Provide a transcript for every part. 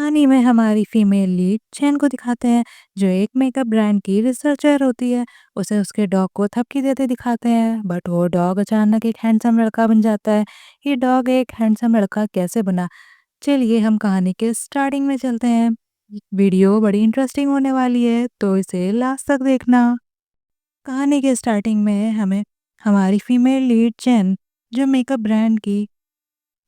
कहानी में हमारी फीमेल लीड चैन को दिखाते हैं जो एक मेकअप ब्रांड की रिसर्चर होती है। उसे उसके डॉग को थपकी देते दिखाते हैं बट वो डॉग अचानक एक हैंडसम लड़का बन जाता है। ये डॉग एक हैंडसम लड़का कैसे बना, चलिए हम कहानी के स्टार्टिंग में चलते हैं। वीडियो बड़ी इंटरेस्टिंग होने वाली है तो इसे लास्ट तक देखना। कहानी के स्टार्टिंग में हमें हमारी फीमेल लीड चैन जो मेकअप ब्रांड की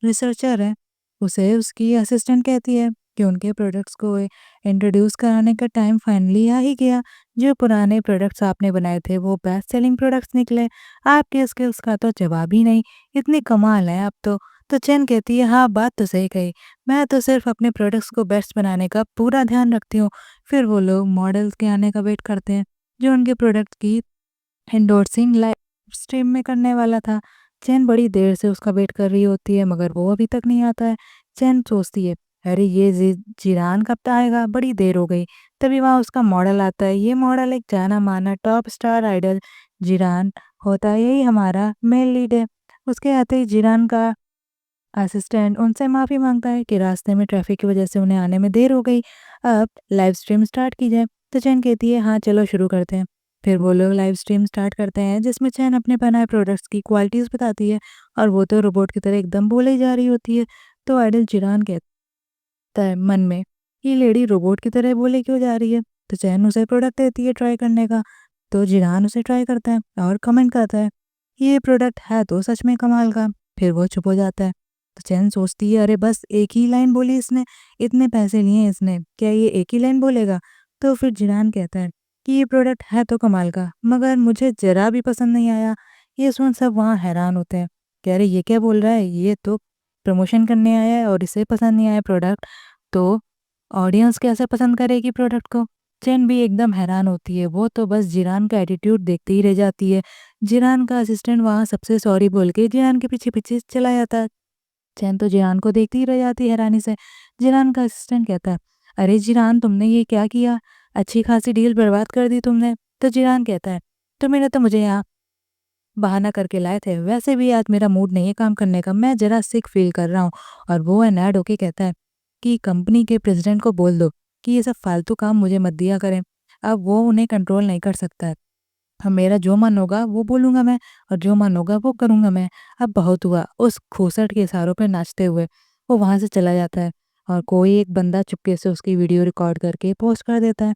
रिसर्चर है, उसे उसकी असिस्टेंट कहती है कि उनके प्रोडक्ट्स को इंट्रोड्यूस कराने का टाइम फाइनली आ ही गया। जो पुराने प्रोडक्ट्स आपने बनाए थे वो बेस्ट सेलिंग प्रोडक्ट्स निकले। आपके स्किल्स का तो जवाब ही नहीं, इतनी कमाल है आप तो चैन कहती है हाँ बात तो सही कही, मैं तो सिर्फ अपने प्रोडक्ट्स को बेस्ट बनाने का पूरा ध्यान रखती हूँ। फिर वो लोग मॉडल्स के आने का वेट करते हैं जो उनके प्रोडक्ट की एंडोर्सिंग लाइव स्ट्रीम में करने वाला था। चैन बड़ी देर से उसका वेट कर रही होती है मगर वो अभी तक नहीं आता है। चैन सोचती है अरे ये जिरान कब तक आएगा, बड़ी देर हो गई। तभी वहाँ उसका मॉडल आता है। ये मॉडल एक जाना माना टॉप स्टार आइडल जिरान होता है, यही हमारा मेल लीड है। उसके आते ही जिरान का असिस्टेंट उनसे माफ़ी मांगता है कि रास्ते में ट्रैफिक की वजह से उन्हें आने में देर हो गई। अब लाइव स्ट्रीम स्टार्ट की जाए। तो चैन कहती है हाँ चलो शुरू करते हैं। फिर वो लोग लाइव स्ट्रीम स्टार्ट करते हैं जिसमें चैन अपने बनाए प्रोडक्ट्स की क्वालिटीज़ बताती है और वो तो रोबोट की तरह एकदम बोले ही जा रही होती है। तो आइडल जिरान कहता है मन में, ये लेडी रोबोट की तरह बोले क्यों जा रही है। तो चैन उसे प्रोडक्ट देती है ट्राई करने का। तो जिरान उसे ट्राई करता है और कमेंट करता है ये प्रोडक्ट है तो सच में कमाल का। फिर वो चुप हो जाता है। तो चैन सोचती है अरे बस एक ही लाइन बोली इसने, इतने पैसे लिए हैं इसने, क्या ये एक ही लाइन बोलेगा। तो फिर जिनान कहता है कि ये प्रोडक्ट है तो कमाल का मगर मुझे जरा भी पसंद नहीं आया। ये सुन सब वहाँ हैरान होते हैं, कह रहे ये क्या बोल रहा है, ये तो प्रमोशन करने आया है और इसे पसंद नहीं आया प्रोडक्ट, तो ऑडियंस कैसे पसंद करेगी प्रोडक्ट को। चैन भी एकदम हैरान होती है, वो तो बस जिरान का एटीट्यूड देखते ही रह जाती है। जिरान का असिस्टेंट वहाँ सबसे सॉरी बोल के जिरान के पीछे पीछे चला जाता है। चैन तो जिरान को देखती ही रह जाती है हैरानी से। जिरान का असिस्टेंट कहता है अरे जिरान तुमने ये क्या किया, अच्छी खासी डील बर्बाद कर दी तुमने। तो जिरान कहता है तुमने तो मुझे यहाँ बहाना करके लाए थे, वैसे भी आज मेरा मूड नहीं है काम करने का, मैं जरा सिक फील कर रहा हूँ। और वो एनर्ड होके कहता है कि कंपनी के प्रेसिडेंट को बोल दो कि ये सब फालतू काम मुझे मत दिया करें, अब वो उन्हें कंट्रोल नहीं कर सकता है। अब मेरा जो मन होगा वो बोलूँगा मैं और जो मन होगा वो करूँगा मैं। अब बहुत हुआ। उस खूसट के इशारों पे नाचते हुए वो वहाँ से चला जाता है और कोई एक बंदा चुपके से उसकी वीडियो रिकॉर्ड करके पोस्ट कर देता है।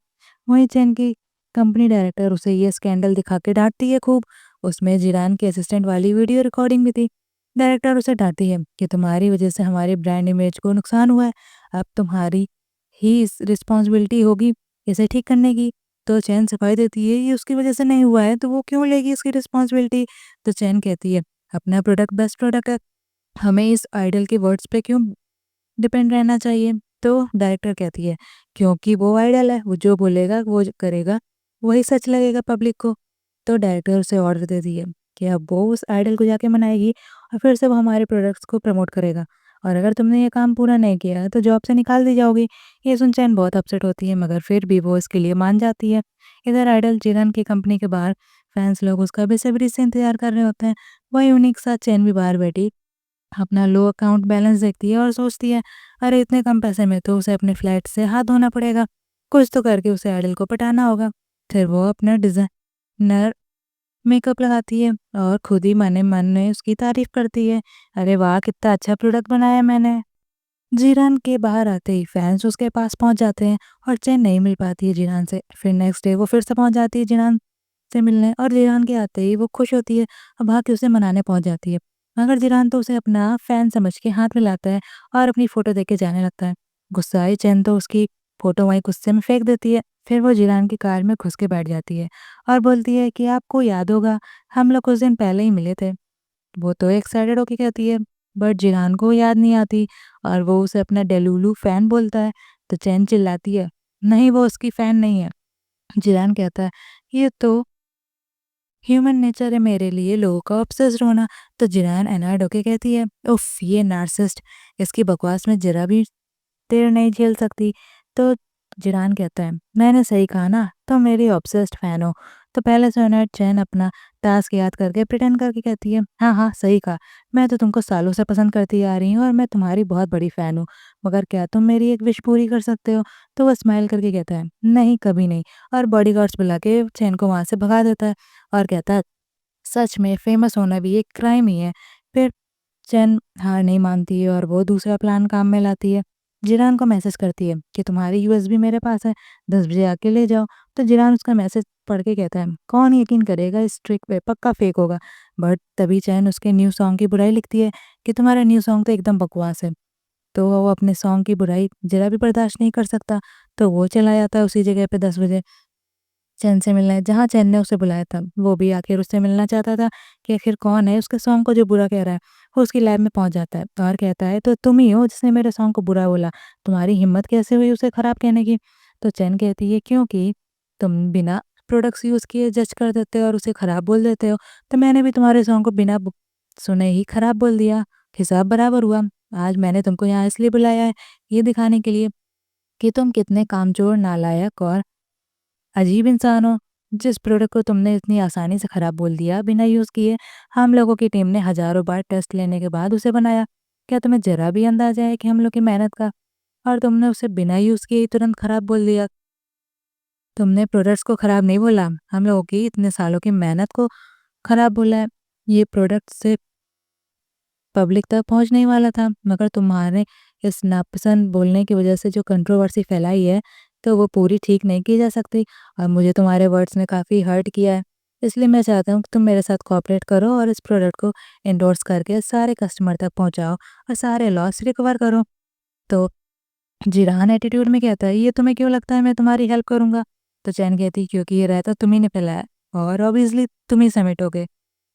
वहीं चैन की कंपनी डायरेक्टर उसे ये स्कैंडल दिखा के डांटती है खूब। उसमें जिरान के असिस्टेंट वाली वीडियो रिकॉर्डिंग भी थी। डायरेक्टर उसे डांटती है कि तुम्हारी वजह से हमारे ब्रांड इमेज को नुकसान हुआ है, अब तुम्हारी ही इस रिस्पॉन्सिबिलिटी होगी इसे ठीक करने की। तो चैन सफाई देती है ये उसकी वजह से नहीं हुआ है तो वो क्यों लेगी इसकी रिस्पॉन्सिबिलिटी। तो चैन कहती है अपना प्रोडक्ट बेस्ट प्रोडक्ट है, हमें इस आइडल के वर्ड्स पे क्यों डिपेंड रहना चाहिए। तो डायरेक्टर कहती है क्योंकि वो आइडल है, वो जो बोलेगा वो करेगा, वही सच लगेगा पब्लिक को। तो डायरेक्टर उसे ऑर्डर देती है कि अब वो उस आइडल को जाके मनाएगी और फिर से वो हमारे प्रोडक्ट्स को प्रमोट करेगा और अगर तुमने ये काम पूरा नहीं किया तो जॉब से निकाल दी जाओगी। ये सुन चैन बहुत अपसेट होती है मगर फिर भी वो इसके लिए मान जाती है। इधर आइडल जिरन की कंपनी के बाहर फैंस लोग उसका बेसब्री से इंतजार कर रहे होते हैं। वही उन्हीं के साथ चैन भी बाहर बैठी अपना लो अकाउंट बैलेंस देखती है और सोचती है अरे इतने कम पैसे में तो उसे अपने फ्लैट से हाथ धोना पड़ेगा, कुछ तो करके उसे आइडल को पटाना होगा। फिर वो अपना डिजाइनर मेकअप लगाती है और खुद ही मन मन में उसकी तारीफ करती है, अरे वाह कितना अच्छा प्रोडक्ट बनाया मैंने। जीरान के बाहर आते ही फैंस उसके पास पहुंच जाते हैं और चैन नहीं मिल पाती है जीरान से। फिर नेक्स्ट डे वो फिर से पहुंच जाती है जीरान से मिलने और जीरान के आते ही वो खुश होती है और भाग के उसे मनाने पहुंच जाती है। मगर जीरान तो उसे अपना फैन समझ के हाथ मिलाता है और अपनी फोटो देके जाने लगता है। गुस्सा आई चैन तो उसकी फोटो वहीं गुस्से में फेंक देती है। फिर वो जीरान की कार में घुस के बैठ जाती है और बोलती है कि आपको याद होगा हम लोग कुछ दिन पहले ही मिले थे। वो तो एक्साइटेड होके कहती है बट जिरान को याद नहीं आती और वो उसे अपना डेलुलू फैन बोलता है। तो चैन चिल्लाती है नहीं वो उसकी फैन नहीं है। जिरान कहता है ये तो ह्यूमन नेचर है मेरे लिए लोगों का ऑब्सेस्ड होना। तो जिरान एनर्ड होके कहती है उफ ये नार्सिसिस्ट, इसकी बकवास में जरा भी देर नहीं झेल सकती। तो जिरान कहता है मैंने सही कहा ना, तुम मेरी ऑब्सेस्ड फैन हो। तो पहले से एनर्ड चैन अपना टास्क याद करके प्रिटेंड करके कहती है, हाँ, हाँ, सही कहा। मैं तो तुमको सालों से पसंद करती आ रही हूँ और मैं तुम्हारी बहुत बड़ी फ़ैन हूँ। मगर क्या तुम मेरी एक विश पूरी कर सकते हो? तो वो स्माइल करके कहता है, नहीं, कभी नहीं। और बॉडीगार्ड्स बुला के चैन को वहाँ से भगा देता है और कहता है, सच में फ़ेमस होना भी एक क्राइम ही है। फिर चैन हार नहीं मानती है और वो दूसरा प्लान काम में लाती है। जिरान को मैसेज करती है कि तुम्हारी यूएसबी मेरे पास है, 10 बजे आके ले जाओ। तो जिरान उसका मैसेज पढ़ के कहता है, कौन यकीन करेगा इस ट्रिक पे, पक्का फेक होगा। बट तभी चैन उसके न्यू सॉन्ग की बुराई लिखती है कि तुम्हारा न्यू सॉन्ग तो एकदम बकवास है। तो वो अपने सॉन्ग की बुराई ज़रा भी बर्दाश्त नहीं कर सकता, तो वो चला जाता है उसी जगह पे 10 बजे। चैन से मिलने जहाँ चैन ने उसे बुलाया था, वो भी आखिर उससे मिलना चाहता था कि आखिर कौन है उसके सॉन्ग को जो बुरा कह रहा है। वो उसकी लैब में पहुँच जाता है और कहता है, तो तुम ही हो जिसने मेरे सॉन्ग को बुरा बोला, तुम्हारी हिम्मत कैसे हुई उसे खराब कहने की? तो चैन कहती है, क्योंकि तुम बिना प्रोडक्ट्स यूज़ किए जज कर देते हो और उसे खराब बोल देते हो, तो मैंने भी तुम्हारे सॉन्ग को बिना सुने ही खराब बोल दिया। हिसाब बराबर हुआ। आज मैंने तुमको यहाँ इसलिए बुलाया है, ये दिखाने के लिए कि तुम कितने कामचोर, नालायक और अजीब इंसान हो। जिस प्रोडक्ट को तुमने इतनी आसानी से खराब बोल दिया बिना यूज़ किए, हम लोगों की टीम ने हज़ारों बार टेस्ट लेने के बाद उसे बनाया। क्या तुम्हें ज़रा भी अंदाज़ा है कि हम लोग की मेहनत का? और तुमने उसे बिना यूज़ किए ही तुरंत खराब बोल दिया। तुमने प्रोडक्ट्स को खराब नहीं बोला, हम लोगों की इतने सालों की मेहनत को खराब बोला है। ये प्रोडक्ट सिर्फ पब्लिक तक पहुँचने ही वाला था, मगर तुम्हारे इस नापसंद बोलने की वजह से जो कंट्रोवर्सी फैलाई है, तो वो पूरी ठीक नहीं की जा सकती और मुझे तुम्हारे वर्ड्स ने काफ़ी हर्ट किया है। इसलिए मैं चाहता हूँ कि तुम मेरे साथ कोऑपरेट करो और इस प्रोडक्ट को एंडोर्स करके सारे कस्टमर तक पहुँचाओ और सारे लॉस रिकवर करो। तो जिरान एटीट्यूड में कहता है, ये तुम्हें क्यों लगता है मैं तुम्हारी हेल्प करूँगा? तो चैन कहती है, क्योंकि ये रायता तुम ही ने फैलाया और ऑब्वियसली तुम ही समेटोगे।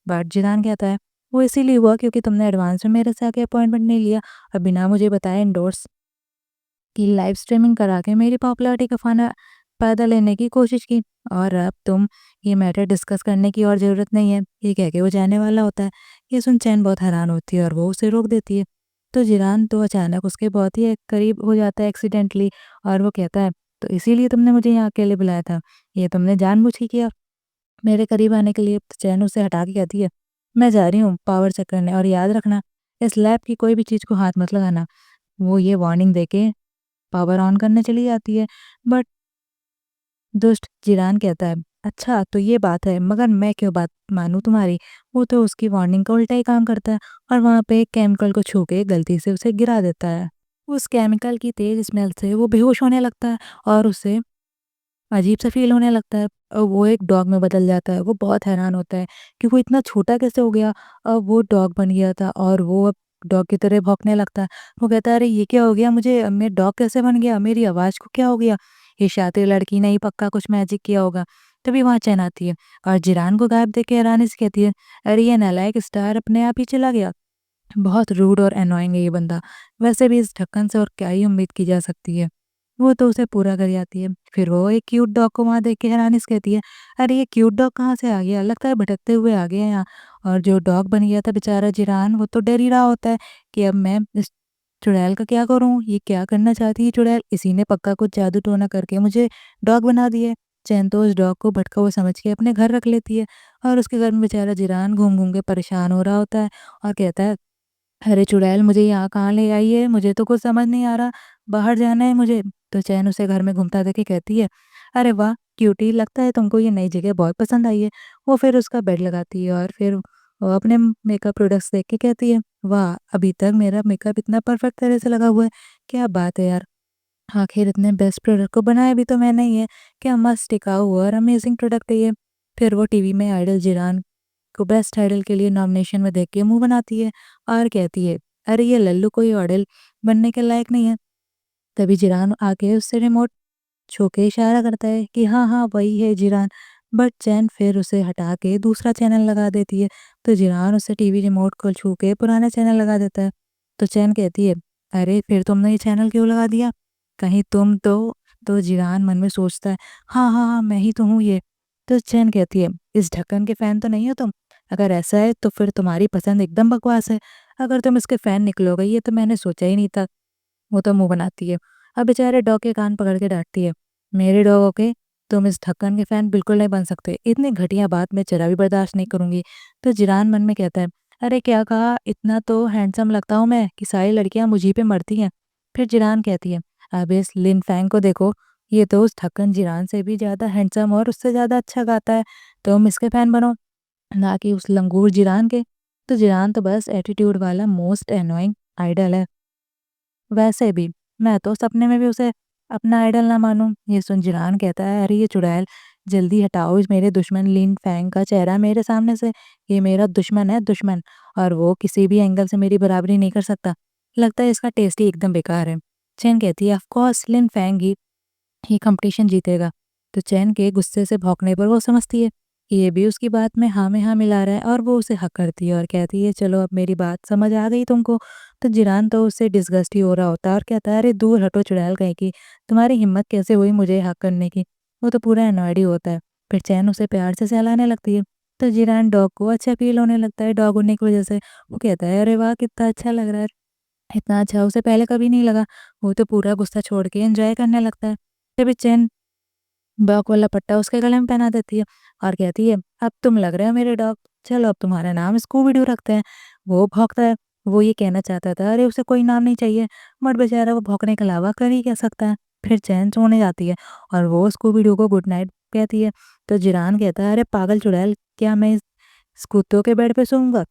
बट जिदान कहता है, वो इसीलिए हुआ क्योंकि तुमने एडवांस में मेरे से आके अपॉइंटमेंट नहीं लिया और बिना मुझे बताए एंडोर्स की लाइव स्ट्रीमिंग करा के मेरी पॉपुलैरिटी का फ़ायदा लेने की कोशिश की। और अब तुम ये मैटर डिस्कस करने की और ज़रूरत नहीं है, ये कह के वो जाने वाला होता है। ये सुन चैन बहुत हैरान होती है और वो उसे रोक देती है। तो जिरान तो अचानक उसके बहुत ही करीब हो जाता है एक्सीडेंटली और वो कहता है, तो इसीलिए तुमने मुझे यहाँ अकेले बुलाया था, ये तुमने जानबूझ के किया मेरे करीब आने के लिए। तो चैन उसे हटा के कहती है, मैं जा रही हूँ पावर चेक करने और याद रखना इस लैब की कोई भी चीज़ को हाथ मत लगाना। वो ये वार्निंग देके पावर ऑन करने चली जाती है। बट दुष्ट जिरान कहता है, अच्छा तो ये बात है, मगर मैं क्यों बात मानूं तुम्हारी? वो तो उसकी वार्निंग का उल्टा ही काम करता है और वहाँ पे एक केमिकल को छू के गलती से उसे गिरा देता है। उस केमिकल की तेज स्मेल से वो बेहोश होने लगता है और उसे अजीब-सा फ़ील होने लगता है। वो एक डॉग में बदल जाता है। वो बहुत हैरान होता है कि वो इतना छोटा कैसे हो गया? वो डॉग बन गया था और वो अब डॉग की तरह भौंकने लगता है। वो कहता है, अरे ये क्या हो गया मुझे? मैं डॉग कैसे बन गया? मेरी आवाज़ को क्या हो गया? ये शातिर लड़की ने ही पक्का कुछ मैजिक किया होगा। तभी वहाँ चैन आती है और जिरान को गायब देख के हैरानी से कहती है, अरे ये नालायक स्टार अपने आप ही चला गया। बहुत रूड और एनोइंग है ये बंदा। वैसे भी इस ढक्कन से और क्या ही उम्मीद की जा सकती है। वो तो उसे पूरा कर जाती है। फिर वो एक क्यूट डॉग को वहाँ देख के हैरानी से कहती है, अरे ये क्यूट डॉग कहाँ से आ गया? लगता है भटकते हुए आ गया यहाँ। और जो डॉग बन गया था बेचारा जिरान, वो तो डर ही रहा होता है कि अब मैं इस चुड़ैल का क्या करूँ? ये क्या करना चाहती है चुड़ैल? इसी ने पक्का कुछ जादू टोना करके मुझे डॉग बना दिया है। चैन तो उस डॉग को भटका हुआ समझ के अपने घर रख लेती है और उसके घर में बेचारा जिरान घूम-घूम के परेशान हो रहा होता है और कहता है, अरे चुड़ैल मुझे यहाँ कहाँ ले आई है? मुझे तो कुछ समझ नहीं आ रहा, बाहर जाना है मुझे। तो चैन उसे घर में घूमता देख के कहती है, अरे वाह! क्यूटी, लगता है तुमको ये नई जगह बहुत पसंद आई है। वो फिर उसका बेड लगाती है और फिर वो अपने मेकअप प्रोडक्ट्स देख के कहती है, वाह! अभी तक मेरा मेकअप इतना परफेक्ट तरह से लगा हुआ है, क्या बात है यार! आखिर इतने बेस्ट प्रोडक्ट को बनाया भी तो मैंने ही है। क्या मस्त टिकाऊ और अमेजिंग प्रोडक्ट है ये। फिर वो टीवी में आइडल जिरान को बेस्ट आइडल के लिए नॉमिनेशन में देख के मुँह बनाती है और कहती है, अरे ये लल्लू कोई आइडल बनने के लायक नहीं है। तभी जिरान आके उससे रिमोट छू के इशारा करता है कि हाँ, हाँ, वही है जिरान। बट चैन फिर उसे हटा के दूसरा चैनल लगा देती है। तो जिरान उसे टीवी रिमोट को छू के पुराना चैनल लगा देता है। तो चैन कहती है, अरे फिर तुमने ये चैनल क्यों लगा दिया? कहीं तुम तो जिरान मन में सोचता है, हाँ, हाँ, हाँ, मैं ही तो हूँ ये। तो चैन कहती है, इस ढक्कन के फ़ैन तो नहीं हो तुम? अगर ऐसा है तो फिर तुम्हारी पसंद एकदम बकवास है। अगर तुम इसके फ़ैन निकलोगे ये तो मैंने सोचा ही नहीं था। वो तो मुँह बनाती है। अब बेचारे डॉग के कान पकड़ के डाँटती है, मेरे डॉग ओके? तुम इस ढक्कन के फैन बिल्कुल नहीं बन सकते, इतनी घटिया बात मैं ज़रा भी बर्दाश्त नहीं करूँगी। तो जिरान मन में कहता है, अरे क्या कहा, इतना तो हैंडसम लगता हूँ मैं कि सारी लड़कियाँ मुझी पे मरती हैं। फिर जिरान कहती है, अब इस लिन फैंग को देखो, ये तो उस ढक्कन जिरान से भी ज़्यादा हैंडसम और उससे ज़्यादा अच्छा गाता है, तुम इसके फैन बनो, ना कि उस लंगूर जिरान के। तो जिरान तो बस एटीट्यूड वाला मोस्ट एनोइंग आइडल है। वैसे भी मैं तो सपने में भी उसे अपना आइडल ना मानूं। ये सुन जिरान कहता है, अरे ये चुड़ैल, जल्दी हटाओ इस मेरे दुश्मन लिन फैंग का चेहरा मेरे सामने से। ये मेरा दुश्मन है, दुश्मन, और वो किसी भी एंगल से मेरी बराबरी नहीं कर सकता। लगता है इसका टेस्ट ही एकदम बेकार है। चैन कहती है, ऑफ कोर्स लिन फैंग ही कंपटीशन जीतेगा। तो चैन के गुस्से से भौंकने पर वो समझती है कि ये भी उसकी बात में हाँ मिला रहा है, और वो उसे हक करती है और कहती है, चलो अब मेरी बात समझ आ गई तुमको। तो जिरान तो उससे डिस्गस्ट ही हो रहा होता है और कहता है, अरे दूर हटो चुड़ैल कहीं की, तुम्हारी हिम्मत कैसे हुई मुझे हक करने की। वो तो पूरा एनॉयड ही होता है। फिर चैन उसे प्यार से सहलाने लगती है। तो जिरान डॉग को अच्छा फील होने लगता है डॉग होने की वजह से। वो कहता है, अरे वाह कितना अच्छा लग रहा है, इतना अच्छा उसे पहले कभी नहीं लगा। वो तो पूरा गुस्सा छोड़ के एंजॉय करने लगता है। तभी चैन बॉक वाला पट्टा उसके गले में पहना देती है और कहती है, अब तुम लग रहे हो मेरे डॉग, चलो अब तुम्हारा नाम स्कूबी डू रखते हैं। वो भौंकता है। वो ये कहना चाहता था, अरे उसे कोई नाम नहीं चाहिए, बट बेचारा वो भौंकने के अलावा कर ही क्या सकता है। फिर चैन सोने जाती है और वो स्कूबी डू को गुड नाइट कहती है। तो जिरान कहता है, अरे पागल चुड़ैल, क्या मैं इस कुत्तों के बेड पे सोऊंगा?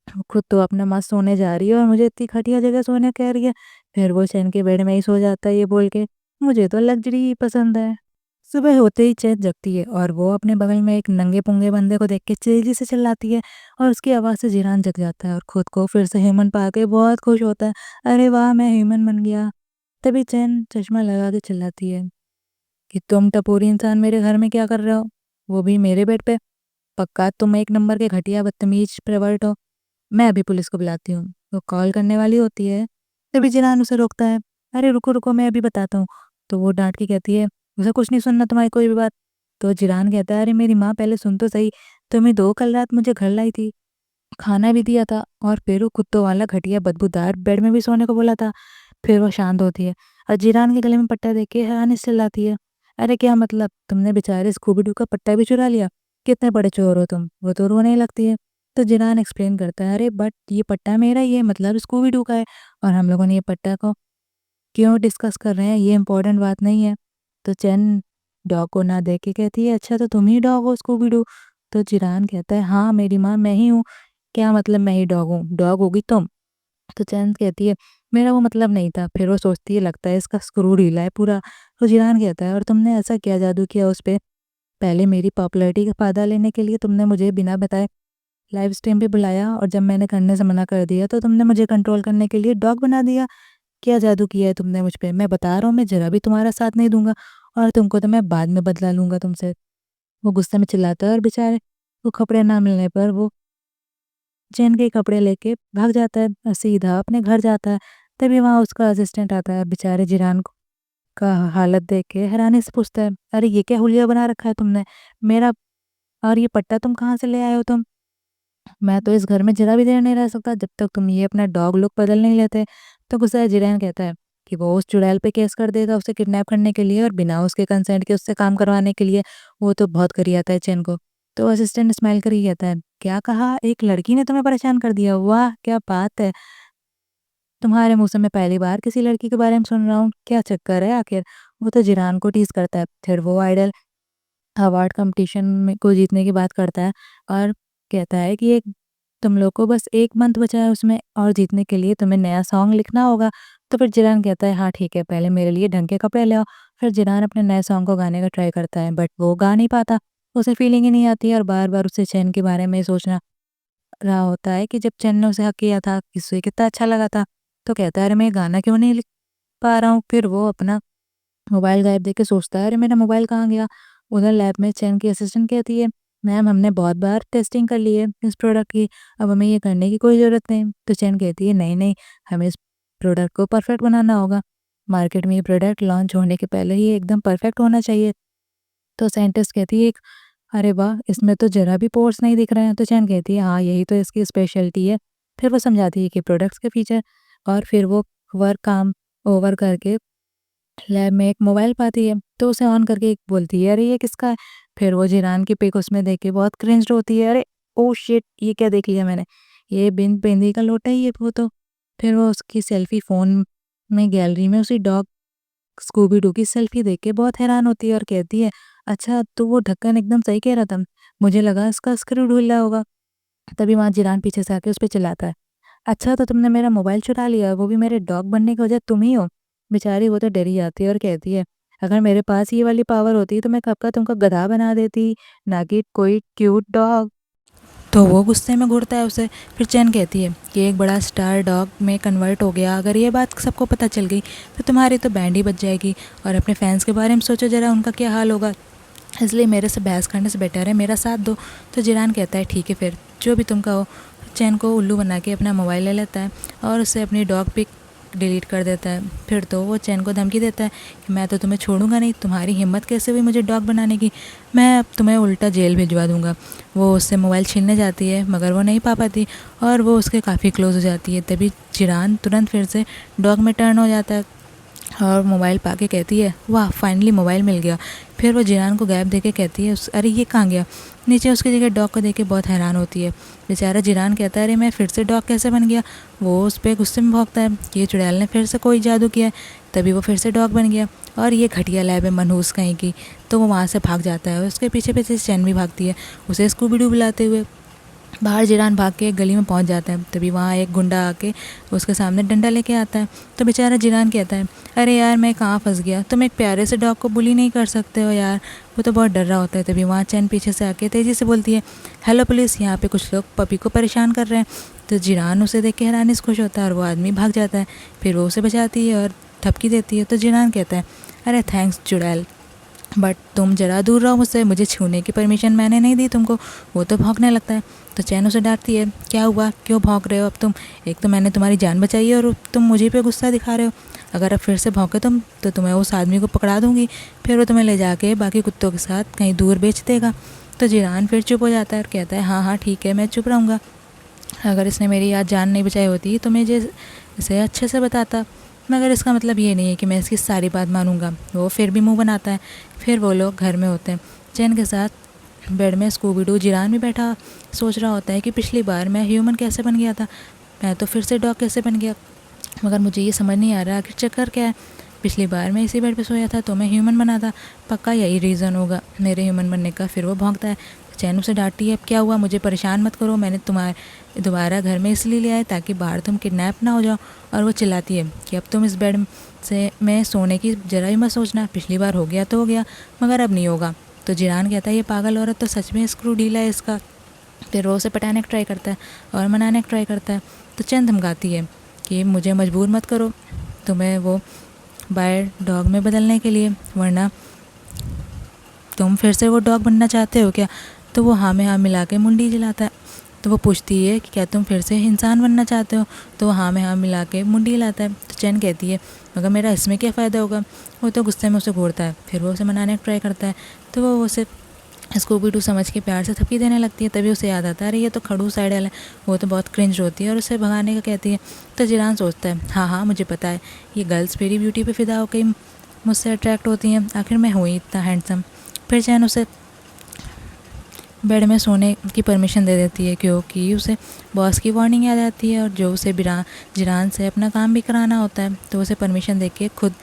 वो खुद तो अपना मस्त सोने जा रही है और मुझे इतनी घटिया जगह सोने कह रही है। फिर वो चैन के बेड में ही सो जाता है ये बोल के, मुझे तो लग्जरी ही पसंद है। सुबह होते ही चैन जगती है और वो अपने बगल में एक नंगे-पुंगे बंदे को देख के तेजी से चिल्लाती है और उसकी आवाज़ से जिरान जग जाता है और खुद को फिर से ह्यूमन पा के बहुत खुश होता है। अरे वाह! मैं ह्यूमन बन गया। तभी चैन चश्मा लगा के चिल्लाती है कि तुम टपोरी इंसान मेरे घर में क्या कर रहे हो? वो भी मेरे बेड पे? पक्का तुम एक नंबर के घटिया बदतमीज परवर्ट हो। मैं अभी पुलिस को बुलाती हूँ। वो कॉल करने वाली होती है, तभी जिनान उसे रोकता है। अरे रुको, रुको, मैं अभी बताता हूँ। तो वो डाँट के कहती है, मुझे कुछ नहीं सुनना तुम्हारी कोई भी बात। तो जिरान कहता है, अरे मेरी माँ पहले सुन तो सही, तुम्हें 2 कल रात मुझे घर लाई थी, खाना भी दिया था और फिर वो कुत्तों वाला घटिया बदबूदार बेड में भी सोने को बोला था। फिर वो शांत होती है और जिरान के गले में पट्टा देख के हैरानी से चिल्लाती है, अरे क्या मतलब, तुमने बेचारे स्कूबी डू का पट्टा भी चुरा लिया? कितने बड़े चोर हो तुम? वो तो रोने ही लगती है। तो जिरान एक्सप्लेन करता है, अरे बट ये पट्टा मेरा ही है, मतलब स्कूबी डू का है, और हम लोगों ने ये पट्टा को क्यों डिस्कस कर रहे हैं, ये इम्पोर्टेंट बात नहीं है। तो चैन डॉग को ना देख के कहती है, अच्छा तो तुम ही डॉग हो स्कूबी डू? तो जिरान कहता है, हाँ मेरी माँ मैं ही हूँ। क्या मतलब मैं ही डॉग हूँ? डॉग होगी तुम। तो चैन कहती है, मेरा वो मतलब नहीं था। फिर वो सोचती है, लगता है इसका स्क्रू ढीला है पूरा। तो जिरान कहता है, और तुमने ऐसा क्या जादू किया उस पे? पहले मेरी पॉपुलैरिटी का फ़ायदा लेने के लिए तुमने मुझे बिना बताए लाइव स्ट्रीम पे बुलाया, और जब मैंने करने से मना कर दिया तो तुमने मुझे कंट्रोल करने के लिए डॉग बना दिया। क्या जादू किया है तुमने मुझ पे? मैं बता रहा हूँ, मैं ज़रा भी तुम्हारा साथ नहीं दूँगा, और तुमको तो मैं बाद में बदला लूँगा तुमसे। वो गुस्से में चिल्लाता है और बेचारे को कपड़े ना मिलने पर वो चैन के कपड़े लेके भाग जाता है और सीधा अपने घर जाता है। तभी वहाँ उसका असिस्टेंट आता है, बेचारे जिरान को का हालत देख के हैरानी से पूछता है, अरे ये क्या हुलिया बना रखा है तुमने? मेरा और ये पट्टा तुम कहाँ से ले आए हो तुम? मैं तो इस घर में ज़रा भी देर नहीं रह सकता जब तक तुम ये अपना डॉग लुक बदल नहीं लेते। तो गुस्साए जिरैन कहता है कि वो उस चुड़ैल पे केस कर देगा उसे किडनैप करने के लिए और बिना उसके कंसेंट के उससे काम करवाने के लिए। वो तो बहुत करियाता है चैन को। तो असिस्टेंट स्माइल कर ही कहता है, क्या कहा? एक लड़की ने तुम्हें परेशान कर दिया? वाह! क्या बात है। तुम्हारे मुँह से मैं पहली बार किसी लड़की के बारे में सुन रहा हूँ। क्या चक्कर है आखिर? वो तो जिरान को टीज़ करता है। फिर वो आइडल अवार्ड कॉम्पिटिशन में को जीतने की बात करता है और कहता है कि एक तुम लोग को बस 1 मंथ बचा है उसमें, और जीतने के लिए तुम्हें नया सॉन्ग लिखना होगा। तो फिर जिरान कहता है, हाँ ठीक है, पहले मेरे लिए ढंग के कपड़े ले आओ। फिर जिरान अपने नए सॉन्ग को गाने का ट्राई करता है, बट वो गा नहीं पाता। उसे फीलिंग ही नहीं आती और बार-बार उसे चैन के बारे में सोचना रहा होता है कि जब चैन ने उसे हक किया था, उसे कितना अच्छा लगा था। तो कहता है, अरे मैं ये गाना क्यों नहीं लिख पा रहा हूँ? फिर वो अपना मोबाइल गायब देख के सोचता है, अरे मेरा मोबाइल कहाँ गया? उधर लैब में चैन की असिस्टेंट कहती है, मैम हमने बहुत बार टेस्टिंग कर ली है इस प्रोडक्ट की, अब हमें ये करने की कोई ज़रूरत नहीं। तो चैन कहती है, नहीं नहीं, हमें इस प्रोडक्ट को परफेक्ट बनाना होगा। मार्केट में ये प्रोडक्ट लॉन्च होने के पहले ही एकदम परफेक्ट होना चाहिए। तो साइंटिस्ट कहती है, अरे वाह! इसमें तो ज़रा भी पोर्स नहीं दिख रहे हैं। तो चैन कहती है, हाँ यही तो इसकी स्पेशलिटी है। फिर वो समझाती है कि प्रोडक्ट्स के फीचर, और फिर वो वर्क काम ओवर करके लैब में एक मोबाइल पाती है, तो उसे ऑन करके एक बोलती है, अरे ये किसका है? फिर वो जिरान की पिक उसमें देख के बहुत क्रिंज्ड होती है, अरे ओह शिट! ये क्या देख लिया मैंने? ये बिन बिंदी का लोटा ही है वो तो। फिर वो उसकी सेल्फी फ़ोन में गैलरी में उसी डॉग स्कूबी डू की सेल्फी देख के बहुत हैरान होती है और कहती है, अच्छा तो वो ढक्कन एकदम सही कह रहा था, मुझे लगा इसका स्क्रू ढीला होगा। तभी वहाँ जिरान पीछे से आके उस पे चिल्लाता है, अच्छा तो तुमने मेरा मोबाइल चुरा लिया, वो भी मेरे डॉग बनने की वजह तुम ही हो। बेचारी वो तो डरी जाती है और कहती है, अगर मेरे पास ये वाली पावर होती तो मैं कब का तुमको गधा बना देती, ना कि कोई क्यूट डॉग। तो वो गुस्से में घूरता है उसे। फिर चैन कहती है कि एक बड़ा स्टार डॉग में कन्वर्ट हो गया, अगर ये बात सबको पता चल गई तो तुम्हारी तो बैंड ही बज जाएगी, और अपने फैंस के बारे में सोचो ज़रा, उनका क्या हाल होगा। इसलिए मेरे से बहस करने से बेटर है मेरा साथ दो। तो जिरान कहता है ठीक है फिर, जो भी तुम कहो। चैन को उल्लू बना के अपना मोबाइल ले लेता है और उससे अपनी डॉग पिक डिलीट कर देता है। फिर तो वो चैन को धमकी देता है कि मैं तो तुम्हें छोड़ूंगा नहीं, तुम्हारी हिम्मत कैसे हुई मुझे डॉग बनाने की, मैं अब तुम्हें उल्टा जेल भिजवा दूंगा। वो उससे मोबाइल छीनने जाती है मगर वो नहीं पा पाती और वो उसके काफ़ी क्लोज हो जाती है। तभी जिरान तुरंत फिर से डॉग में टर्न हो जाता है और मोबाइल पाके कहती है, वाह फाइनली मोबाइल मिल गया। फिर वो जिरान को गैप देके कहती है, अरे ये कहाँ गया? नीचे उसकी जगह डॉग को देख के बहुत हैरान होती है। बेचारा जिरान कहता है, अरे मैं फिर से डॉग कैसे बन गया? वो उस पर गुस्से में भौंकता है कि ये चुड़ैल ने फिर से कोई जादू किया है, तभी वो फिर से डॉग बन गया और ये घटिया लैब है मनहूस कहीं की। तो वो वहाँ से भाग जाता है और उसके पीछे पीछे चैन भी भागती है उसे स्कूबी डू बुलाते हुए। बाहर जिरान भाग के एक गली में पहुंच जाता है, तभी वहाँ एक गुंडा आके उसके सामने डंडा लेके आता है। तो बेचारा जिरान कहता है, अरे यार मैं कहाँ फंस गया, तुम एक प्यारे से डॉग को बुली नहीं कर सकते हो यार, वो तो बहुत डर रहा होता है। तभी वहाँ चैन पीछे से आके तेज़ी से बोलती है, हेलो पुलिस, यहाँ पे कुछ लोग पपी को परेशान कर रहे हैं। तो जिरान उसे देख के हैरानी से खुश होता है और वो आदमी भाग जाता है। फिर वो उसे बचाती है और थपकी देती है। तो जिरान कहता है, अरे थैंक्स चुड़ैल, बट तुम ज़रा दूर रहो मुझसे, मुझे छूने की परमिशन मैंने नहीं दी तुमको। वो तो भौंकने लगता है। तो चैन उसे डांटती है, क्या हुआ, क्यों भौंक रहे हो अब तुम? एक तो मैंने तुम्हारी जान बचाई है और तुम मुझे पे गुस्सा दिखा रहे हो। अगर अब फिर से भौंके तुम तो तुम्हें उस आदमी को पकड़ा दूंगी, फिर वो तुम्हें ले जाके बाकी कुत्तों के साथ कहीं दूर बेच देगा। तो जिरान फिर चुप हो जाता है और कहता है, हाँ हाँ ठीक है मैं चुप रहूँगा, अगर इसने मेरी आज जान नहीं बचाई होती तो मैं इसे अच्छे से बताता, मगर इसका मतलब ये नहीं है कि मैं इसकी सारी बात मानूंगा। वो फिर भी मुंह बनाता है। फिर वो लोग घर में होते हैं। चैन के साथ बेड में स्कूबी डू जिरान भी बैठा सोच रहा होता है कि पिछली बार मैं ह्यूमन कैसे बन गया था, मैं तो फिर से डॉग कैसे बन गया, मगर मुझे ये समझ नहीं आ रहा आखिर चक्कर क्या है। पिछली बार मैं इसी बेड पे सोया था तो मैं ह्यूमन बना था, पक्का यही रीज़न होगा मेरे ह्यूमन बनने का। फिर वो भौंकता है। चैन उसे डांटती है, अब क्या हुआ, मुझे परेशान मत करो, मैंने तुम्हारे दोबारा घर में इसलिए लिया है ताकि बाहर तुम किडनैप ना हो जाओ। और वो चिल्लाती है कि अब तुम इस बेड से मैं सोने की जरा भी मत सोचना, पिछली बार हो गया तो हो गया मगर अब नहीं होगा। तो जिरान कहता है, ये पागल औरत तो सच में स्क्रू ढीला है इसका। फिर वो उसे पटाने का ट्राई करता है और मनाने का ट्राई करता है। तो चैन धमकाती है कि मुझे मजबूर मत करो तुम्हें वो बाय डॉग में बदलने के लिए, वरना तुम फिर से वो डॉग बनना चाहते हो क्या? तो वो हाँ में हाँ मिला के मुंडी हिलाता है। तो वो पूछती है कि क्या तुम फिर से इंसान बनना चाहते हो? तो वो हाँ में हाँ मिला के मुंडी हिलाता है। तो चैन कहती है, मगर मेरा इसमें क्या फ़ायदा होगा? वो तो गुस्से में उसे घूरता है। फिर वो उसे मनाने का ट्राई करता है। तो वो उसे स्कूबी डू समझ के प्यार से थपकी देने लगती है। तभी उसे याद आता है, अरे ये तो खड़ूस आइडल है। वो तो बहुत क्रिंज होती है और उसे भगाने का कहती है। तो जिरान सोचता है, हाँ हाँ मुझे पता है, ये गर्ल्स मेरी ब्यूटी पे फिदा होकर मुझसे अट्रैक्ट होती हैं, आखिर मैं हूँ ही इतना हैंडसम। फिर चैन उसे बेड में सोने की परमिशन दे देती है क्योंकि उसे बॉस की वार्निंग याद आती है और जो उसे जिरान से अपना काम भी कराना होता है। तो उसे परमिशन दे के खुद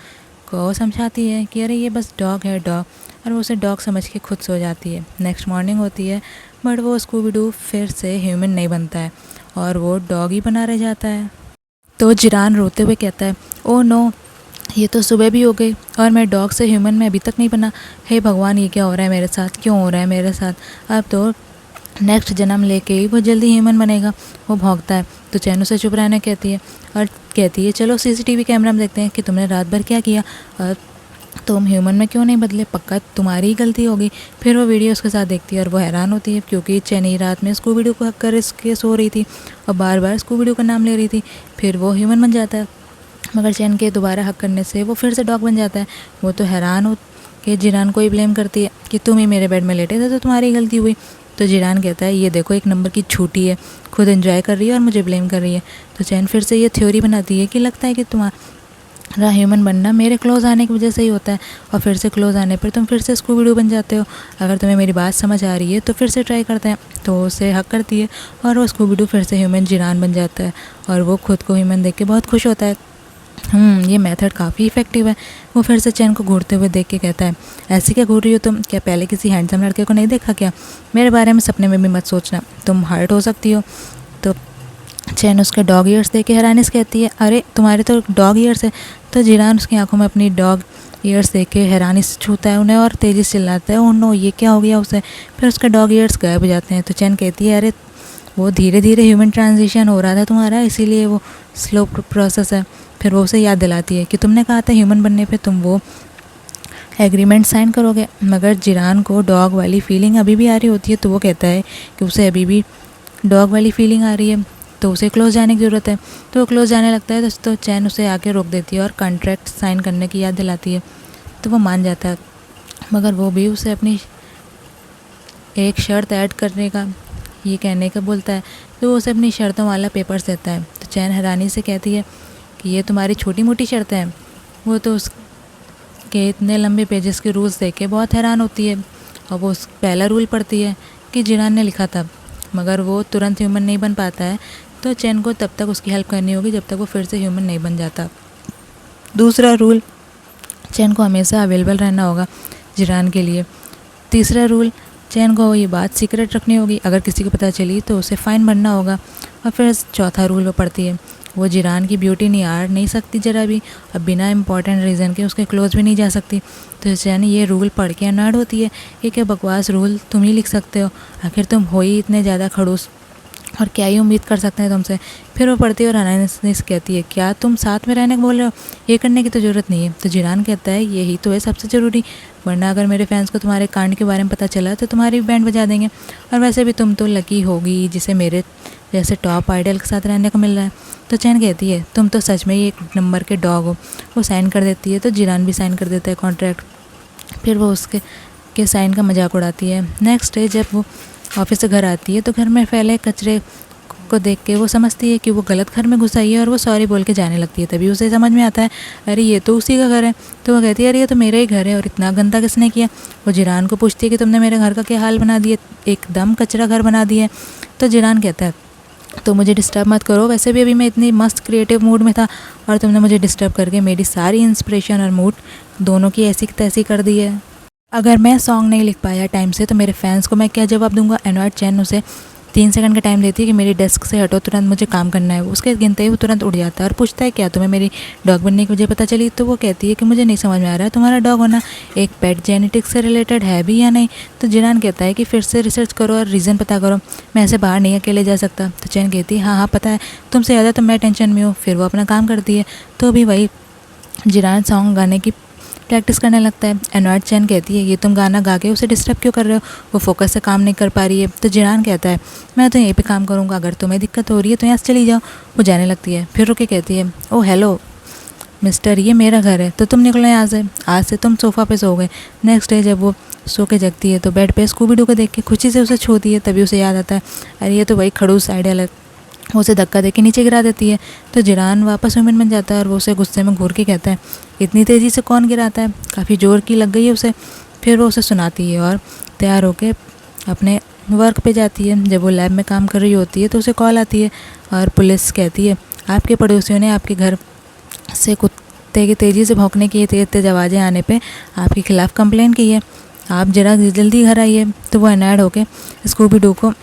को समझाती है कि अरे ये बस डॉग है डॉग, और वो उसे डॉग समझ के खुद सो जाती है। नेक्स्ट मॉर्निंग होती है बट वो स्कूबी डू फिर से ह्यूमन नहीं बनता है और वो डॉग ही बना रह जाता है। तो जिरान रोते हुए कहता है, ओ नो, ये तो सुबह भी हो गई और मैं डॉग से ह्यूमन में अभी तक नहीं बना। हे भगवान, ये क्या हो रहा है मेरे साथ, क्यों हो रहा है मेरे साथ? अब तो नेक्स्ट जन्म लेके ही वो जल्दी ह्यूमन बनेगा। वो भौंकता है। तो चैन उसे चुप रहने कहती है और कहती है, चलो सीसीटीवी कैमरा में देखते हैं कि तुमने रात भर क्या किया और तुम ह्यूमन में क्यों नहीं बदले, पक्का तुम्हारी ही गलती होगी। फिर वो वीडियो उसके साथ देखती है और वो हैरान होती है क्योंकि चैनी रात में स्कूबी डू को हक कर इसके सो रही थी और बार बार स्कूबी डू का नाम ले रही थी। फिर वो ह्यूमन बन जाता है मगर चैन के दोबारा हक करने से वो फिर से डॉग बन जाता है। वो तो हैरान हो कि जिरान को ही ब्लेम करती है कि तुम ही मेरे बेड में लेटे थे तो तुम्हारी गलती हुई। तो जिरान कहता है, ये देखो एक नंबर की झूठी है, खुद एंजॉय कर रही है और मुझे ब्लेम कर रही है। तो चैन फिर से ये थ्योरी बनाती है कि लगता है कि रहा ह्यूमन बनना मेरे क्लोज आने की वजह से ही होता है, और फिर से क्लोज आने पर तुम फिर से स्कूबी डू बन जाते हो। अगर तुम्हें मेरी बात समझ आ रही है तो फिर से ट्राई करते हैं। तो वो उसे हक करती है और वो स्कूबी डू फिर से ह्यूमन जिरान बन जाता है, और वो खुद को ह्यूमन देख के बहुत खुश होता है। ये मेथड काफ़ी इफ़ेक्टिव है। वो फिर से चैन को घूरते हुए देख के कहता है, ऐसी क्या घूर रही हो तुम? क्या पहले किसी हैंडसम लड़के को नहीं देखा क्या? मेरे बारे में सपने में भी मत सोचना, तुम हर्ट हो सकती हो। तो चैन उसके डॉग ईयर्स देख के हैरानी से कहती है, अरे तुम्हारे तो डॉग ईयर्स है। तो जिरान उसकी आंखों में अपनी डॉग ईयर्स देख के हैरानी से छूता है उन्हें और तेज़ी से चिल्लाता है, ओह नो, ये क्या हो गया उसे? फिर उसके डॉग ईयर्स गायब हो जाते हैं। तो चैन कहती है, अरे वो धीरे धीरे ह्यूमन ट्रांजिशन हो रहा था तुम्हारा, इसीलिए वो स्लो प्रोसेस है। फिर वो उसे याद दिलाती है कि तुमने कहा था ह्यूमन बनने पे तुम वो एग्रीमेंट साइन करोगे, मगर जिरान को डॉग वाली फीलिंग अभी भी आ रही होती है। तो वो कहता है कि उसे अभी भी डॉग वाली फीलिंग आ रही है, तो उसे क्लोज जाने की ज़रूरत है। तो वो क्लोज जाने लगता है, तो चैन उसे आके रोक देती है और कॉन्ट्रैक्ट साइन करने की याद दिलाती है। तो वो मान जाता है, मगर वो भी उसे अपनी एक शर्त ऐड करने का ये कहने का बोलता है। तो वो उसे अपनी शर्तों वाला पेपर्स देता है। तो चैन हैरानी से कहती है कि ये तुम्हारी छोटी मोटी शर्तें हैं। वो तो उसके इतने लंबे पेजेस के रूल्स देख के बहुत हैरान होती है, और वो उस पहला रूल पढ़ती है कि जिरान ने लिखा था, मगर वो तुरंत ह्यूमन नहीं बन पाता है। तो चैन को तब तक उसकी हेल्प करनी होगी जब तक वो फिर से ह्यूमन नहीं बन जाता। दूसरा रूल, चैन को हमेशा अवेलेबल रहना होगा जिरान के लिए। तीसरा रूल, चैन को ये बात सीक्रेट रखनी होगी, अगर किसी को पता चली तो उसे फ़ाइन भरना होगा। और फिर चौथा रूल वो पढ़ती है, वो जिरान की ब्यूटी निहार नहीं सकती ज़रा भी, अब बिना इम्पॉर्टेंट रीज़न के उसके क्लोज भी नहीं जा सकती। तो चैन ये रूल पढ़ के अनर्ड होती है, ये क्या बकवास रूल, तुम ही लिख सकते हो, आखिर तुम हो ही इतने ज़्यादा खड़ूस, और क्या ही उम्मीद कर सकते हैं तुमसे। फिर वो पढ़ती है और अनानिस कहती है, क्या तुम साथ में रहने को बोल रहे हो? ये करने की तो ज़रूरत नहीं है। तो जिरान कहता है, यही तो है सबसे ज़रूरी, वरना अगर मेरे फैंस को तुम्हारे कांड के बारे में पता चला तो तुम्हारी भी बैंड बजा देंगे, और वैसे भी तुम तो लकी होगी जिसे मेरे जैसे टॉप आइडल के साथ रहने को मिल रहा है। तो चैन कहती है, तुम तो सच में ही एक नंबर के डॉग हो। वो साइन कर देती है, तो जिरान भी साइन कर देता है कॉन्ट्रैक्ट। फिर वो उसके साइन का मजाक उड़ाती है। नेक्स्ट डे जब वो ऑफिस से घर आती है तो घर में फैले कचरे को देख के वो समझती है कि वो गलत घर में घुस आई है, और वो सॉरी बोल के जाने लगती है। तभी उसे समझ में आता है, अरे ये तो उसी का घर है। तो वो कहती है, अरे ये तो मेरा ही घर है, और इतना गंदा किसने किया? वो जिरान को पूछती है कि तुमने मेरे घर का क्या हाल बना दिया, एकदम कचरा घर बना दिया। तो जिरान कहता है, तो मुझे डिस्टर्ब मत करो, वैसे भी अभी मैं इतनी मस्त क्रिएटिव मूड में था, और तुमने मुझे डिस्टर्ब करके मेरी सारी इंस्पिरेशन और मूड दोनों की ऐसी तैसी कर दी है। अगर मैं सॉन्ग नहीं लिख पाया टाइम से तो मेरे फैंस को मैं क्या जवाब दूंगा? एनवाइट चैन उसे 3 सेकंड का टाइम देती है कि मेरी डेस्क से हटो, तुरंत मुझे काम करना है। उसके गिनते ही वो तुरंत उड़ जाता है और पूछता है, क्या तुम्हें मेरी डॉग बनने की वजह पता चली? तो वो कहती है कि मुझे नहीं समझ में आ रहा है तुम्हारा डॉग होना एक पेट जेनेटिक्स से रिलेटेड है भी या नहीं। तो जिरान कहता है कि फिर से रिसर्च करो और रीज़न पता करो, मैं ऐसे बाहर नहीं अकेले जा सकता। तो चैन कहती है, हाँ हाँ पता है, तुमसे ज़्यादा तो मैं टेंशन में हूँ। फिर वो अपना काम करती है। तो भी वही जिरान सॉन्ग गाने की प्रैक्टिस करने लगता है। एनवाइट चैन कहती है, ये तुम गाना गा के उसे डिस्टर्ब क्यों कर रहे हो? वो फोकस से काम नहीं कर पा रही है। तो जिरान कहता है, मैं तो यहीं पे काम करूँगा, अगर तुम्हें दिक्कत हो रही है तो यहाँ से चली जाओ। वो जाने लगती है। फिर रुके कहती है, ओ हेलो मिस्टर, ये मेरा घर है, तो तुम निकलो यहाँ से, आज से तुम सोफ़ा पे सो गए। नेक्स्ट डे जब वो सो के जगती है तो बेड पे स्कूबी डू को देख के खुशी से उसे छोती है। तभी उसे याद आता है, अरे ये तो वही खड़ूस आइडियल है। वो उसे धक्का दे के नीचे गिरा देती है। तो जिरान वापस ह्यूमन बन जाता है और वो उसे गुस्से में घूर के कहता है, इतनी तेज़ी से कौन गिराता है, काफ़ी ज़ोर की लग गई है उसे। फिर वो उसे सुनाती है और तैयार होके अपने वर्क पे जाती है। जब वो लैब में काम कर रही होती है तो उसे कॉल आती है और पुलिस कहती है, आपके पड़ोसियों ने आपके घर से कुत्ते की तेज़ी से भौंकने की तेज़ तेज़ आवाज़ें आने पे आपके खिलाफ़ कंप्लेन की है, आप जरा जल्दी घर आइए। तो वो एनाड होके स्कूबी डू को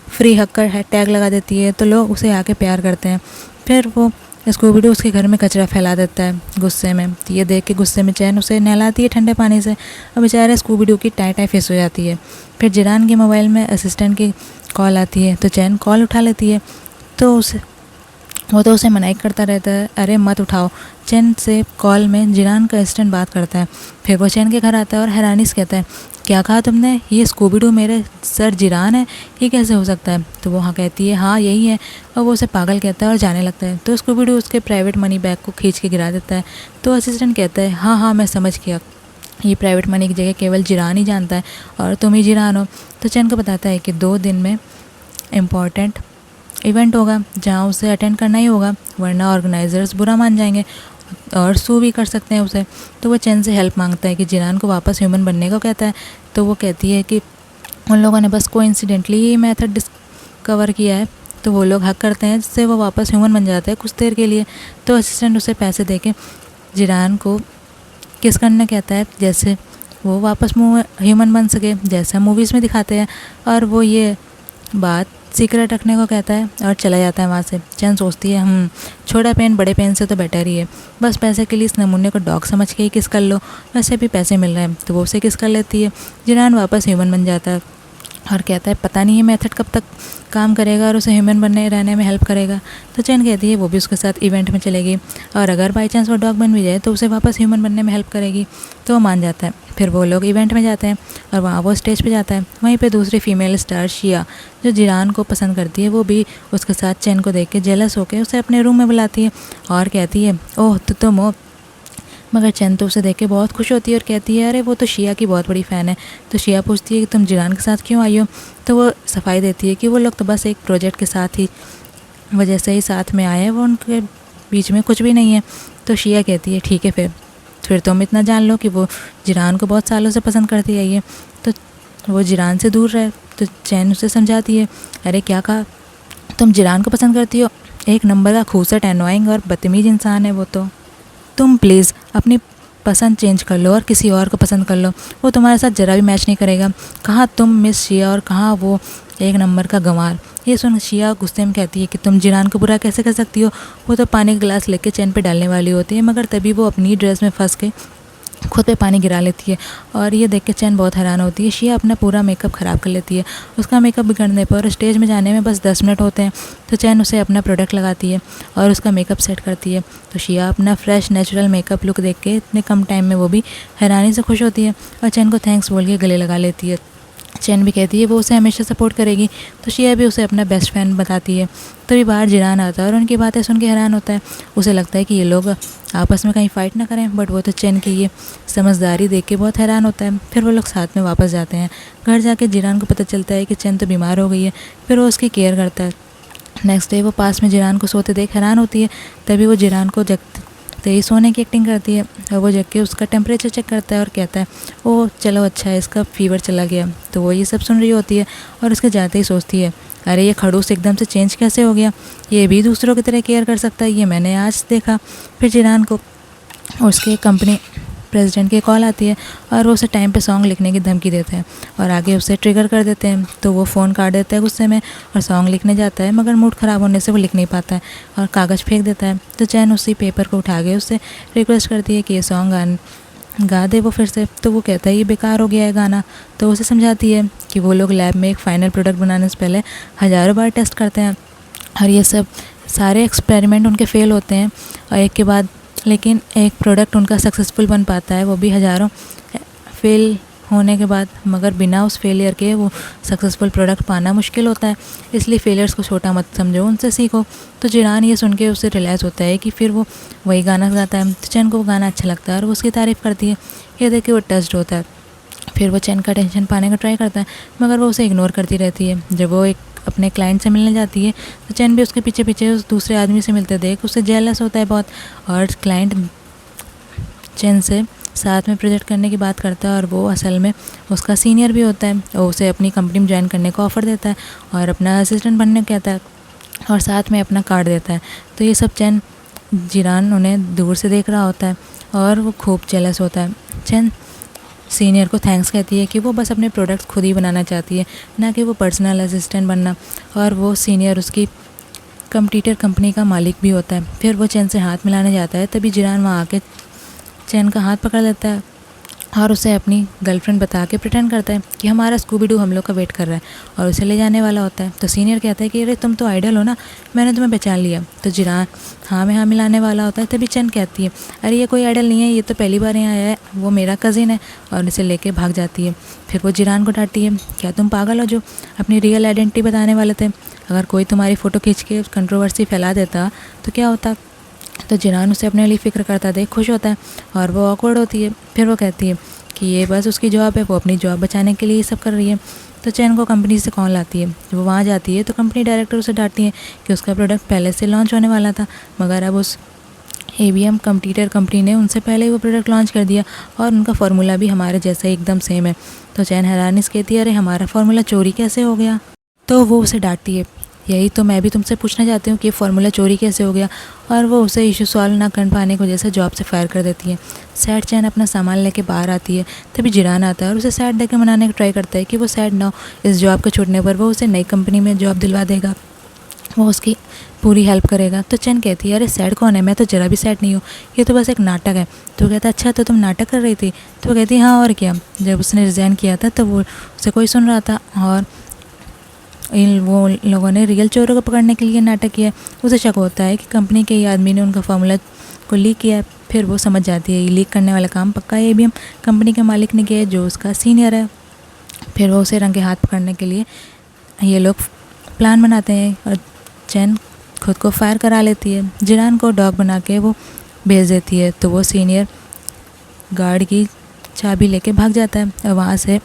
फ्री हक्कर है टैग लगा देती है, तो लोग उसे आके प्यार करते हैं। फिर वो स्कूबी डू उसके घर में कचरा फैला देता है गुस्से में। तो ये देख के गुस्से में चैन उसे नहलाती है ठंडे पानी से, और बेचारे स्कूबी डू की टाई टाई फेस हो जाती है। फिर जिरान के मोबाइल में असिस्टेंट की कॉल आती है, तो चैन कॉल उठा लेती है। तो वो तो उसे मनाई करता रहता है, अरे मत उठाओ। चैन से कॉल में जिरान का असिस्टेंट बात करता है। फिर वो चैन के घर आता है और हैरानी से कहता है, क्या कहा तुमने? ये स्कूबी डू मेरे सर जिरान है, ये कैसे हो सकता है? तो वो हाँ कहती है, हाँ यही है। और वो उसे पागल कहता है और जाने लगता है। तो स्कूबी डू उसके प्राइवेट मनी बैग को खींच के गिरा देता है। तो असिस्टेंट कहता है, हाँ हाँ मैं समझ गया, ये प्राइवेट मनी की जगह केवल जिरान ही जानता है और तुम ही जिरान हो। तो चैन को बताता है कि 2 दिन में इम्पॉर्टेंट इवेंट होगा जहां उसे अटेंड करना ही होगा, वरना ऑर्गेनाइजर्स बुरा मान जाएंगे और सू भी कर सकते हैं उसे। तो वो चैन से हेल्प मांगता है कि जिरान को वापस ह्यूमन बनने को कहता है। तो वो कहती है कि उन लोगों ने बस कोइंसिडेंटली ये मेथड डिस्कवर किया है। तो वो लोग हक करते हैं, जिससे वो वापस ह्यूमन बन जाता है कुछ देर के लिए। तो असिस्टेंट उसे पैसे दे के जिरान को किस करने कहता है, जैसे वो वापस ह्यूमन बन सके, जैसा मूवीज़ में दिखाते हैं। और वो ये बात सीक्रेट रखने को कहता है और चला जाता है वहाँ से। चैन सोचती है छोटा पेन बड़े पेन से तो बेटर ही है, बस पैसे के लिए इस नमूने को डॉग समझ के ही किस कर लो, वैसे भी पैसे मिल रहे हैं। तो वो उसे किस कर लेती है। जिरान वापस ह्यूमन बन जाता है और कहता है पता नहीं ये मेथड कब तक काम करेगा और उसे ह्यूमन बनने रहने में हेल्प करेगा। तो चैन कहती है वो भी उसके साथ इवेंट में चलेगी, और अगर बाई चांस वो डॉग बन भी जाए तो उसे वापस ह्यूमन बनने में हेल्प करेगी। तो वो मान जाता है। फिर वो लोग इवेंट में जाते हैं और वहाँ वो स्टेज पे जाता है। वहीं पे दूसरी फीमेल स्टार शिया, जो जिरान को पसंद करती है, वो भी उसके साथ चैन को देख के जेलस होकर उसे अपने रूम में बुलाती है और कहती है ओह तो तुम हो। मगर चैन तो उसे देख के बहुत खुश होती है और कहती है अरे वो तो शिया की बहुत बड़ी फ़ैन है। तो शिया पूछती है कि तुम जिरान के साथ क्यों आई हो। तो वो सफाई देती है कि वो लोग तो बस एक प्रोजेक्ट के साथ ही वजह से ही साथ में आए हैं, वो उनके बीच में कुछ भी नहीं है। तो शिया कहती है ठीक है फिर तुम इतना जान लो कि वो जिरान को बहुत सालों से पसंद करती आई है, तो वो जिरान से दूर रहे। तो चैन उसे समझाती है अरे क्या कहा, तुम जिरान को पसंद करती हो, एक नंबर का खूसट एनोइंग और बदतमीज इंसान है वो तो। तुम प्लीज़ अपनी पसंद चेंज कर लो और किसी और को पसंद कर लो, वो तुम्हारे साथ ज़रा भी मैच नहीं करेगा। कहाँ तुम मिस शिया और कहाँ वो एक नंबर का गंवार। ये सुन शिया गुस्से में कहती है कि तुम जिरान को बुरा कैसे कर सकती हो, वो तो पानी का गिलास लेके चैन पे डालने वाली होती है, मगर तभी वो अपनी ड्रेस में फंस के खुद पे पानी गिरा लेती है। और ये देख के चैन बहुत हैरान होती है। शिया अपना पूरा मेकअप ख़राब कर लेती है। उसका मेकअप बिगड़ने पर स्टेज में जाने में बस 10 मिनट होते हैं। तो चैन उसे अपना प्रोडक्ट लगाती है और उसका मेकअप सेट करती है। तो शिया अपना फ्रेश नेचुरल मेकअप लुक देख के इतने कम टाइम में वो भी हैरानी से खुश होती है और चैन को थैंक्स बोल के गले लगा लेती है। चैन भी कहती है वो उसे हमेशा सपोर्ट करेगी। तो शिया भी उसे अपना बेस्ट फ्रेंड बताती है। तभी बाहर जिरान आता है और उनकी बातें सुन के हैरान होता है। उसे लगता है कि ये लोग आपस में कहीं फ़ाइट ना करें, बट वो तो चैन की ये समझदारी देख के बहुत हैरान होता है। फिर वो लोग साथ में वापस जाते हैं। घर जाके जिरान को पता चलता है कि चैन तो बीमार हो गई है। फिर वो उसकी केयर करता है। नेक्स्ट डे वो पास में जिरान को सोते देख हैरान होती है। तभी वो जिरान को जगते ही सोने की एक्टिंग करती है और वो जग के उसका टेम्परेचर चेक करता है और कहता है ओह चलो अच्छा है, इसका फीवर चला गया। तो वो ये सब सुन रही होती है और उसके जाते ही सोचती है अरे ये खड़ूस एकदम से चेंज कैसे हो गया, ये भी दूसरों की तरह केयर कर सकता है, ये मैंने आज देखा। फिर जिरान को उसके कंपनी प्रेसिडेंट की कॉल आती है और वो उसे टाइम पे सॉन्ग लिखने की धमकी देते हैं और आगे उसे ट्रिगर कर देते हैं। तो वो फ़ोन काट देता है गुस्से में और सॉन्ग लिखने जाता है, मगर मूड ख़राब होने से वो लिख नहीं पाता है और कागज़ फेंक देता है। तो चैन उसी पेपर को उठा के उससे रिक्वेस्ट करती है कि ये सॉन्ग गा दे वो फिर से। तो वो कहता है ये बेकार हो गया है गाना। तो उसे समझाती है कि वो लोग लैब में एक फ़ाइनल प्रोडक्ट बनाने से पहले हज़ारों बार टेस्ट करते हैं और ये सब सारे एक्सपेरिमेंट उनके फ़ेल होते हैं और एक के बाद लेकिन एक प्रोडक्ट उनका सक्सेसफुल बन पाता है, वो भी हज़ारों फेल होने के बाद। मगर बिना उस फेलियर के वो सक्सेसफुल प्रोडक्ट पाना मुश्किल होता है, इसलिए फेलियर्स को छोटा मत समझो, उनसे सीखो। तो जिरान ये सुन के उसे रियलाइज़ होता है कि फिर वो वही गाना गाता है। तो चैन को वो गाना अच्छा लगता है और वो उसकी तारीफ़ करती है। ये देख के वो टच्ड होता है। फिर वो चैन का टेंशन पाने का ट्राई करता है, मगर वो उसे इग्नोर करती रहती है। जब वो एक अपने क्लाइंट से मिलने जाती है तो चैन भी उसके पीछे पीछे उस दूसरे आदमी से मिलते देख उसे जेलस होता है बहुत, और क्लाइंट चैन से साथ में प्रोजेक्ट करने की बात करता है और वो असल में उसका सीनियर भी होता है और उसे अपनी कंपनी में ज्वाइन करने को ऑफ़र देता है और अपना असिस्टेंट बनने को कहता है और साथ में अपना कार्ड देता है। तो ये सब चैन जिरान उन्हें दूर से देख रहा होता है और वो खूब जेलस होता है। चैन सीनियर को थैंक्स कहती है कि वो बस अपने प्रोडक्ट्स खुद ही बनाना चाहती है, ना कि वो पर्सनल असिस्टेंट बनना, और वो सीनियर उसकी कंप्यूटर कंपनी का मालिक भी होता है। फिर वो चैन से हाथ मिलाने जाता है, तभी जिरान वहाँ आके चैन का हाथ पकड़ लेता है और उसे अपनी गर्लफ्रेंड बता के प्रिटेंड करता है कि हमारा स्कूबी डू हम लोग का वेट कर रहा है और उसे ले जाने वाला होता है। तो सीनियर कहता है कि अरे तुम तो आइडल हो ना, मैंने तुम्हें पहचान लिया। तो जिरान हाँ में हाँ मिलाने वाला होता है, तभी चैन कहती है अरे ये कोई आइडल नहीं है, ये तो पहली बार यहाँ आया है, वो मेरा कज़िन है, और इसे लेके भाग जाती है। फिर वो जिरान को डांटती है क्या तुम पागल हो जो अपनी रियल आइडेंटिटी बताने वाले थे, अगर कोई तुम्हारी फ़ोटो खींच के कंट्रोवर्सी फैला देता तो क्या होता। तो जिरान उसे अपने लिए फ़िक्र करता देख खुश होता है और वो ऑकवर्ड होती है। फिर वो कहती है कि ये बस उसकी जॉब है, वो अपनी जॉब बचाने के लिए ये सब कर रही है। तो चैन को कंपनी से कॉल आती है। जब वो वहाँ जाती है तो कंपनी डायरेक्टर उसे डांटती है कि उसका प्रोडक्ट पहले से लॉन्च होने वाला था, मगर अब उस एबीएम कंप्यूटर कंपनी ने उनसे पहले ही वो प्रोडक्ट लॉन्च कर दिया और उनका फार्मूला भी हमारे जैसा एकदम सेम है। तो चैन हैरानी से कहती है, अरे हमारा फार्मूला चोरी कैसे हो गया। तो वो उसे डांटती है, यही तो मैं भी तुमसे पूछना चाहती हूँ कि फार्मूला चोरी कैसे हो गया। और वो उसे इशू सॉल्व ना कर पाने की वजह से जॉब से फायर कर देती है। सैड चैन अपना सामान लेके बाहर आती है, तभी जिरान आता है और उसे सैड देकर मनाने का ट्राई करता है कि वो सैड ना हो, इस जॉब के छूटने पर वो उसे नई कंपनी में जॉब दिलवा देगा, वो उसकी पूरी हेल्प करेगा। तो चैन कहती है, अरे सैड कौन है, मैं तो जरा भी सैड नहीं हूँ, ये तो बस एक नाटक है। तो कहता है, अच्छा तो तुम नाटक कर रही थी। तो वो कहती है, हाँ और क्या। जब उसने रिज़ाइन किया था तो वो उसे कोई सुन रहा था और वो लोगों ने रियल चोरों को पकड़ने के लिए नाटक किया। उसे शक होता है कि कंपनी के ही आदमी ने उनका फार्मूला को लीक किया है। फिर वो समझ जाती है ये लीक करने वाला काम पक्का एबीएम कंपनी के मालिक ने किया है, जो उसका सीनियर है। फिर वो उसे रंगे हाथ पकड़ने के लिए ये लोग प्लान बनाते हैं और चैन खुद को फायर करा लेती है। जिरान को डॉग बना के वो भेज देती है। तो वो सीनियर गार्ड की चाबी लेके भाग जाता है और वहाँ से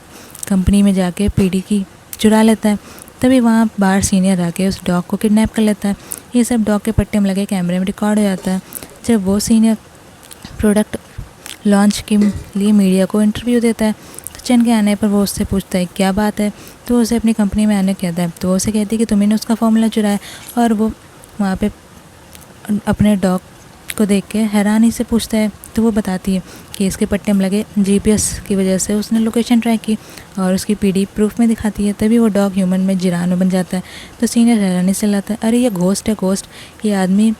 कंपनी में जाके पीडी की चुरा लेता है। तभी वहाँ बाहर सीनियर आके उस डॉग को किडनैप कर लेता है। ये सब डॉग के पट्टे में लगे कैमरे में रिकॉर्ड हो जाता है। जब वो सीनियर प्रोडक्ट लॉन्च के लिए मीडिया को इंटरव्यू देता है तो चैन के आने पर वो उससे पूछता है क्या बात है। तो वो उसे अपनी कंपनी में आने कहता है। तो वो उसे कहती है कि तुम्ही ने उसका फॉर्मूला चुराया। और वो वहाँ पे अपने डॉग को देख के हैरानी से पूछता है। तो वो बताती है कि इसके पट्टे में लगे जीपीएस की वजह से उसने लोकेशन ट्रैक की और उसकी पीडी प्रूफ में दिखाती है। तभी वो डॉग ह्यूमन में जिरान में बन जाता है। तो सीनियर हैरानी से लाता है, अरे ये घोस्ट है घोस्ट, ये आदमी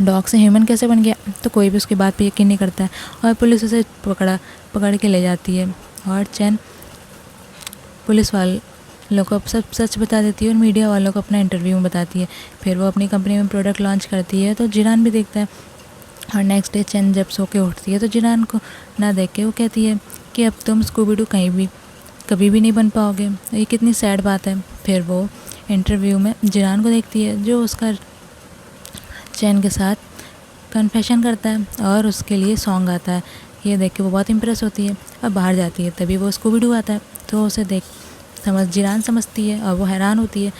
डॉग से ह्यूमन कैसे बन गया। तो कोई भी उसकी बात पे यकीन नहीं करता है और पुलिस उसे पकड़ के ले जाती है। और चैन पुलिस वालों को सब सच बता देती है और मीडिया वालों को अपना इंटरव्यू में बताती है। फिर वो अपनी कंपनी में प्रोडक्ट लॉन्च करती है तो जिरान भी देखता है। और नेक्स्ट डे चैन जब सो के उठती है तो जिरान को ना देख के वो कहती है कि अब तुम स्कूबी डू कभी भी नहीं बन पाओगे। ये कितनी सैड बात है। फिर वो इंटरव्यू में जिरान को देखती है जो उसका चैन के साथ कन्फेशन करता है और उसके लिए सॉन्ग आता है। ये देख के वो बहुत इम्प्रेस होती है और बाहर जाती है। तभी वो स्कूबी डू आता है तो उसे जिरान समझती है और वो हैरान होती है।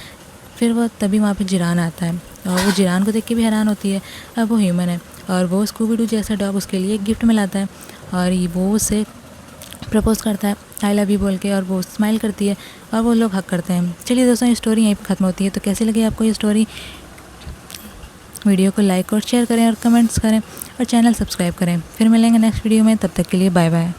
फिर वो तभी वहाँ पे जिरान आता है और वो जिरान को देख के भी हैरान होती है। अब वो ह्यूमन है और वो स्कूबी डू जैसा डॉग उसके लिए एक गिफ्ट में लाता है और वो उसे प्रपोज करता है आई लव यू बोल के और वो स्माइल करती है और वो लोग हक करते हैं। चलिए दोस्तों, ये स्टोरी यहीं पर ख़त्म होती है। तो कैसी लगी आपको ये स्टोरी? वीडियो को लाइक और शेयर करें और कमेंट्स करें और चैनल सब्सक्राइब करें। फिर मिलेंगे नेक्स्ट वीडियो में, तब तक के लिए बाय बाय।